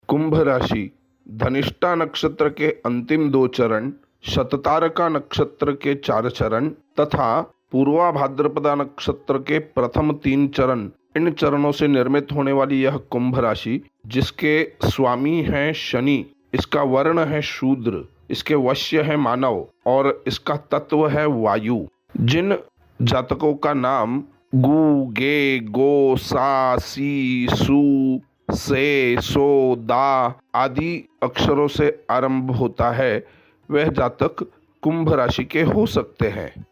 कुंभ राशि धनिष्ठा नक्षत्र के अंतिम 2 चरण, शततारका नक्षत्र के 4 चरण तथा पूर्वा भाद्रपदा नक्षत्र के प्रथम 3 चरण, इन चरणों से निर्मित होने वाली यह कुंभ राशि, जिसके स्वामी हैं शनि, इसका वर्ण है शूद्र, इसके वश्य है मानव और इसका तत्व है वायु। जिन जातकों का नाम गु, गे, गो, सा, सी, सु, से, सो, दा आदि अक्षरों से आरंभ होता है, वह जातक कुंभ राशि के हो सकते हैं।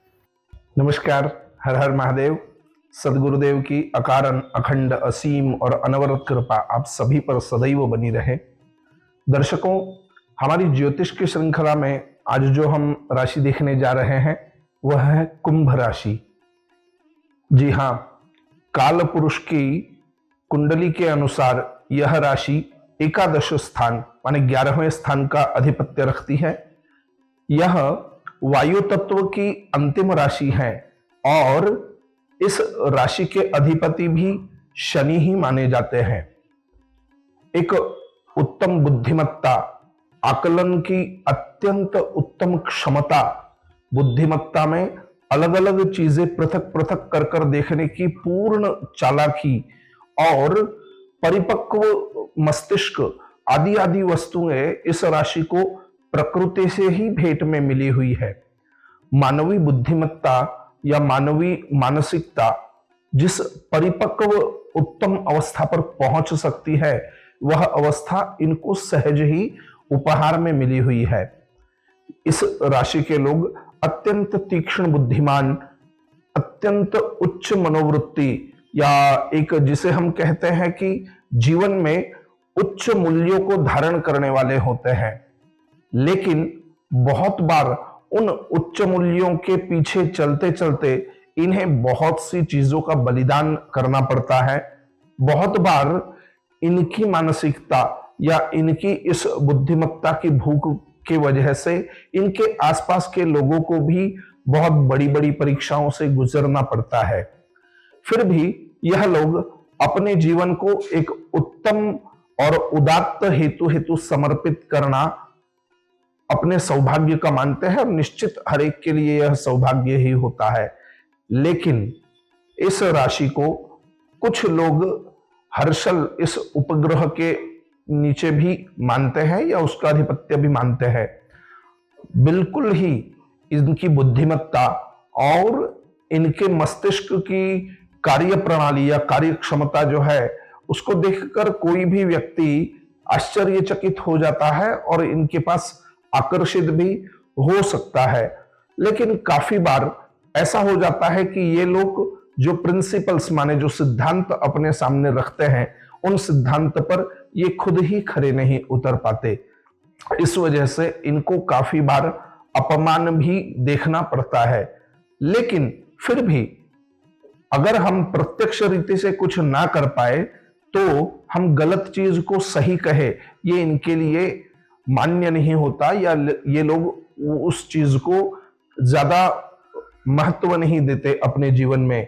नमस्कार। हर हर महादेव। सदगुरुदेव की अकारण अखंड असीम और अनवरत कृपा आप सभी पर सदैव बनी रहे। दर्शकों, हमारी ज्योतिष की श्रृंखला में आज जो हम राशि देखने जा रहे हैं वह है कुंभ राशि। जी हाँ, काल पुरुष की कुंडली के अनुसार यह राशि एकादश स्थान माने 11वें स्थान का अधिपत्य रखती है। यह वायु तत्व की अंतिम राशि है और इस राशि के अधिपति भी शनि ही माने जाते हैं। एक उत्तम बुद्धिमत्ता, आकलन की अत्यंत उत्तम क्षमता, बुद्धिमत्ता में अलग अलग चीजें पृथक पृथक कर कर देखने की पूर्ण चालाकी और परिपक्व मस्तिष्क आदि आदि वस्तुएं इस राशि को प्रकृति से ही भेंट में मिली हुई है। मानवीय बुद्धिमत्ता या मानवीय मानसिकता जिस परिपक्व उत्तम अवस्था पर पहुंच सकती है, वह अवस्था इनको सहज ही उपहार में मिली हुई है। इस राशि के लोग अत्यंत तीक्ष्ण बुद्धिमान, अत्यंत उच्च मनोवृत्ति या एक जिसे हम कहते हैं कि जीवन में उच्च मूल्यों को धारण करने वाले होते हैं, लेकिन बहुत बार उन उच्च मूल्यों के पीछे चलते चलते इन्हें बहुत सी चीजों का बलिदान करना पड़ता है। बहुत बार इनकी मानसिकता या इनकी इस बुद्धिमत्ता की भूख की वजह से इनके आसपास के लोगों को भी बहुत बड़ी बड़ी परीक्षाओं से गुजरना पड़ता है। फिर भी यह लोग अपने जीवन को एक उत्तम और उदात्त हेतु समर्पित करना अपने सौभाग्य का मानते हैं और निश्चित हर एक के लिए यह सौभाग्य ही होता है। लेकिन इस राशि को कुछ लोग हर्षल इस उपग्रह के नीचे भी मानते हैं या उसका अधिपत्य भी मानते हैं। बिल्कुल ही इनकी बुद्धिमत्ता और इनके मस्तिष्क की कार्य प्रणाली या कार्य क्षमता जो है उसको देखकर कोई भी व्यक्ति आश्चर्यचकित हो जाता है और इनके पास आकर्षित भी हो सकता है। लेकिन काफी बार ऐसा हो जाता है कि ये लोग जो प्रिंसिपल्स माने जो सिद्धांत अपने सामने रखते हैं, उन सिद्धांत पर ये खुद ही खरे नहीं उतर पाते। इस वजह से इनको काफी बार अपमान भी देखना पड़ता है। लेकिन फिर भी अगर हम प्रत्यक्ष रीति से कुछ ना कर पाए तो हम गलत चीज को सही कहे, ये इनके लिए मान्य नहीं होता या ये लोग उस चीज को ज्यादा महत्व नहीं देते अपने जीवन में।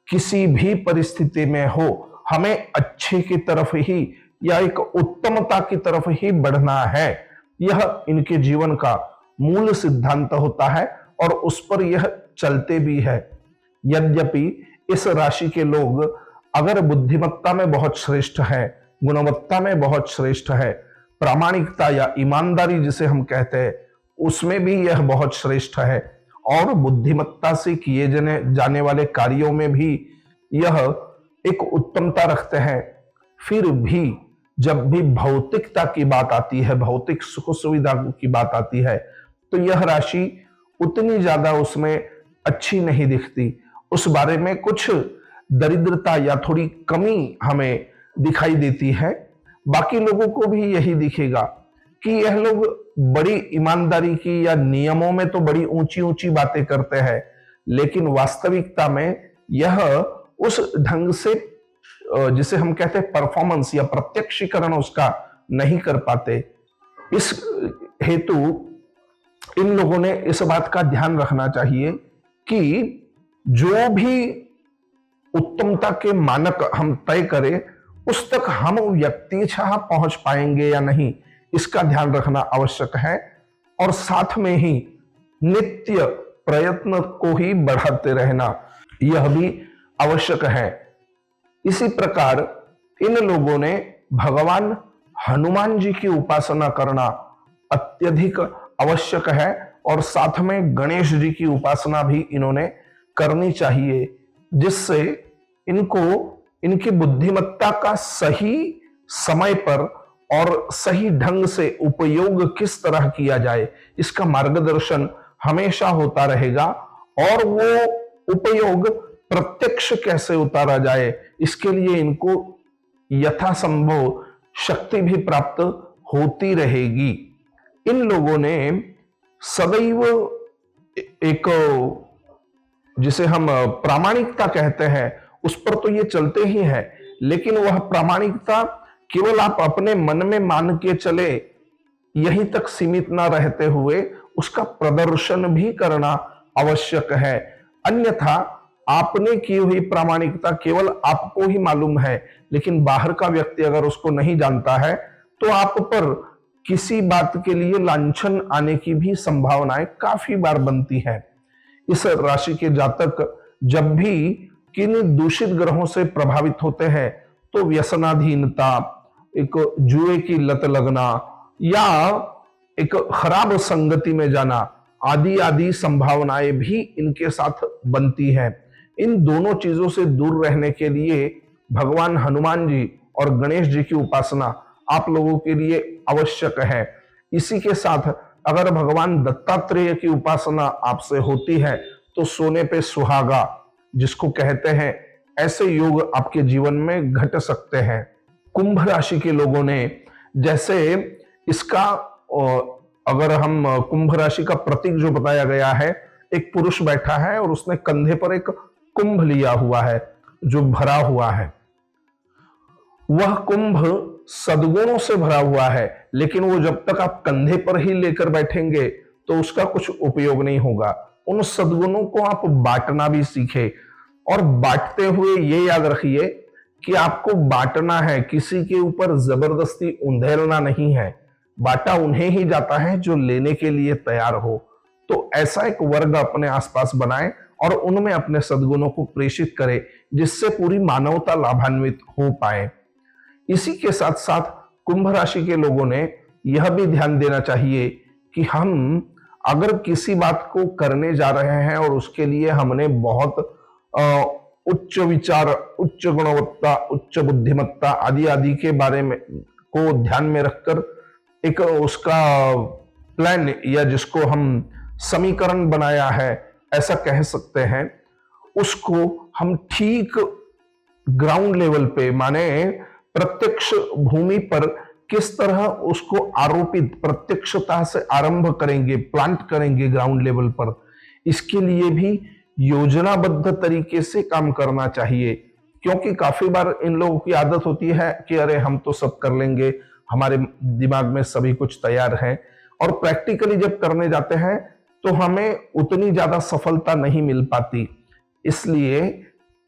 किसी भी परिस्थिति में हो, हमें अच्छे की तरफ ही या एक उत्तमता की तरफ ही बढ़ना है, यह इनके जीवन का मूल सिद्धांत होता है और उस पर यह चलते भी है। यद्यपि इस राशि के लोग अगर बुद्धिमत्ता में बहुत श्रेष्ठ है, गुणवत्ता में बहुत श्रेष्ठ है, प्रामाणिकता या ईमानदारी जिसे हम कहते हैं उसमें भी यह बहुत श्रेष्ठ है और बुद्धिमत्ता से किए जाने वाले कार्यों में भी यह एक उत्तमता रखते हैं, फिर भी जब भी भौतिकता की बात आती है, भौतिक सुख सुविधा की बात आती है, तो यह राशि उतनी ज्यादा उसमें अच्छी नहीं दिखती। उस बारे में कुछ दरिद्रता या थोड़ी कमी हमें दिखाई देती है। बाकी लोगों को भी यही दिखेगा कि यह लोग बड़ी ईमानदारी की या नियमों में तो बड़ी ऊंची ऊंची बातें करते हैं, लेकिन वास्तविकता में यह उस ढंग से जिसे हम कहते हैं परफॉर्मेंस या प्रत्यक्षीकरण उसका नहीं कर पाते। इस हेतु इन लोगों ने इस बात का ध्यान रखना चाहिए कि जो भी उत्तमता के मानक हम तय करें उस तक हम व्यक्तिशः पहुंच पाएंगे या नहीं, इसका ध्यान रखना आवश्यक है। और साथ में ही नित्य प्रयत्न को ही बढ़ाते रहना, यह भी आवश्यक है। इसी प्रकार इन लोगों ने भगवान हनुमान जी की उपासना करना अत्यधिक आवश्यक है, और साथ में गणेश जी की उपासना भी इन्होंने करनी चाहिए, जिससे इनको इनकी बुद्धिमत्ता का सही समय पर और सही ढंग से उपयोग किस तरह किया जाए, इसका मार्गदर्शन हमेशा होता रहेगा। और वो उपयोग प्रत्यक्ष कैसे उतारा जाए, इसके लिए इनको यथासंभव शक्ति भी प्राप्त होती रहेगी। इन लोगों ने सदैव एक, जिसे हम प्रामाणिकता कहते हैं, उस पर तो ये चलते ही हैं, लेकिन वह प्रामाणिकता केवल आप अपने मन में मान के चले, यहीं तक सीमित ना रहते हुए उसका प्रदर्शन भी करना आवश्यक है। अन्यथा आपने की हुई प्रामाणिकता केवल आपको ही मालूम है, लेकिन बाहर का व्यक्ति अगर उसको नहीं जानता है तो आप पर किसी बात के लिए लांछन आने की भी संभावनाएं काफी बार बनती है। इस राशि के जातक जब भी किन दूषित ग्रहों से प्रभावित होते हैं तो व्यसनाधीनता, एक जुए की लत लगना या एक खराब संगति में जाना आदि आदि संभावनाएं भी इनके साथ बनती हैं। इन दोनों चीजों से दूर रहने के लिए भगवान हनुमान जी और गणेश जी की उपासना आप लोगों के लिए आवश्यक है। इसी के साथ अगर भगवान दत्तात्रेय की उपासना आपसे होती है तो सोने पे सुहागा जिसको कहते हैं, ऐसे योग आपके जीवन में घट सकते हैं। कुंभ राशि के लोगों ने, जैसे इसका अगर हम कुंभ राशि का प्रतीक जो बताया गया है, एक पुरुष बैठा है और उसने कंधे पर एक कुंभ लिया हुआ है जो भरा हुआ है। वह कुंभ सद्गुणों से भरा हुआ है, लेकिन वो जब तक आप कंधे पर ही लेकर बैठेंगे तो उसका कुछ उपयोग नहीं होगा। उन सद्गुणों को आप बांटना भी सीखे, और बांटते हुए ये याद रखिए कि आपको बांटना है, किसी के ऊपर जबरदस्ती उंधेलना नहीं है। बांटा उन्हें ही जाता है जो लेने के लिए तैयार हो। तो ऐसा एक वर्ग अपने आसपास बनाएं और उनमें अपने सद्गुणों को प्रेषित करें, जिससे पूरी मानवता लाभान्वित हो पाए। इसी के साथ साथ कुंभ राशि के लोगों ने यह भी ध्यान देना चाहिए कि हम अगर किसी बात को करने जा रहे हैं और उसके लिए हमने बहुत उच्च विचार, उच्च गुणवत्ता, उच्च बुद्धिमत्ता आदि आदि के बारे में को ध्यान में रखकर एक उसका प्लान या जिसको हम समीकरण बनाया है ऐसा कह सकते हैं, उसको हम ठीक ग्राउंड लेवल पे, माने प्रत्यक्ष भूमि पर किस तरह उसको आरोपित प्रत्यक्षता से आरंभ करेंगे, प्लांट करेंगे ग्राउंड लेवल पर, इसके लिए भी योजनाबद्ध तरीके से काम करना चाहिए। क्योंकि काफी बार इन लोगों की आदत होती है कि अरे हम तो सब कर लेंगे, हमारे दिमाग में सभी कुछ तैयार है, और प्रैक्टिकली जब करने जाते हैं तो हमें उतनी ज्यादा सफलता नहीं मिल पाती। इसलिए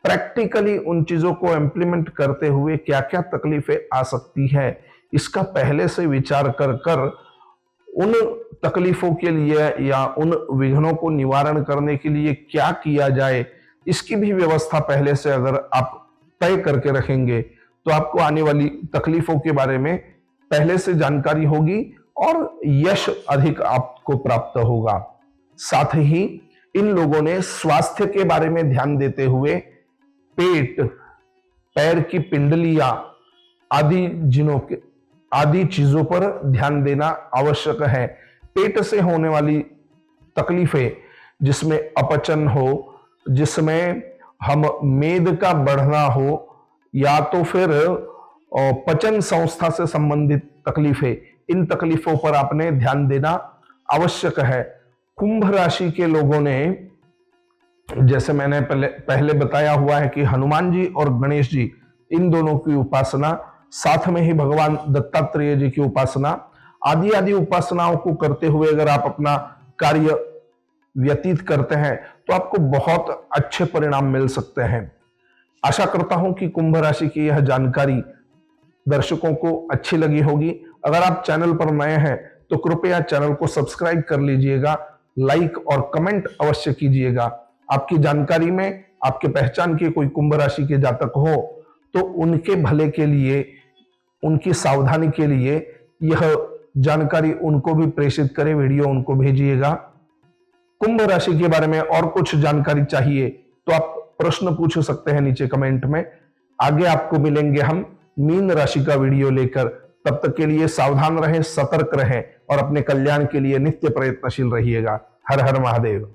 प्रैक्टिकली उन चीजों को इम्प्लीमेंट करते हुए क्या क्या तकलीफें आ सकती है, इसका पहले से विचार कर कर उन तकलीफों के लिए या उन विघ्नों को निवारण करने के लिए क्या किया जाए, इसकी भी व्यवस्था पहले से अगर आप तय करके रखेंगे तो आपको आने वाली तकलीफों के बारे में पहले से जानकारी होगी और यश अधिक आपको प्राप्त होगा। साथ ही इन लोगों ने स्वास्थ्य के बारे में ध्यान देते हुए पेट, पैर की पिंडलियां आदि चीजों पर ध्यान देना आवश्यक है। पेट से होने वाली तकलीफें, जिसमें अपचन हो, जिसमें हम मेद का बढ़ना हो, या तो फिर पचन संस्था से संबंधित तकलीफें, इन तकलीफों पर आपने ध्यान देना आवश्यक है। कुंभ राशि के लोगों ने, जैसे मैंने पहले बताया हुआ है कि हनुमान जी और गणेश जी, इन दोनों की उपासना, साथ में ही भगवान दत्तात्रेय जी की उपासना आदि आदि उपासनाओं को करते हुए अगर आप अपना कार्य व्यतीत करते हैं तो आपको बहुत अच्छे परिणाम मिल सकते हैं। आशा करता हूं कि कुंभ राशि की यह जानकारी दर्शकों को अच्छी लगी होगी। अगर आप चैनल पर नए हैं तो कृपया चैनल को सब्सक्राइब कर लीजिएगा, लाइक और कमेंट अवश्य कीजिएगा। आपकी जानकारी में आपके पहचान के कोई कुंभ राशि के जातक हो तो उनके भले के लिए, उनकी सावधानी के लिए यह जानकारी उनको भी प्रेषित करें, वीडियो उनको भेजिएगा। कुंभ राशि के बारे में और कुछ जानकारी चाहिए तो आप प्रश्न पूछ सकते हैं नीचे कमेंट में। आगे आपको मिलेंगे हम मीन राशि का वीडियो लेकर। तब तक के लिए सावधान रहें, सतर्क रहें और अपने कल्याण के लिए नित्य प्रयत्नशील रहिएगा। हर हर महादेव।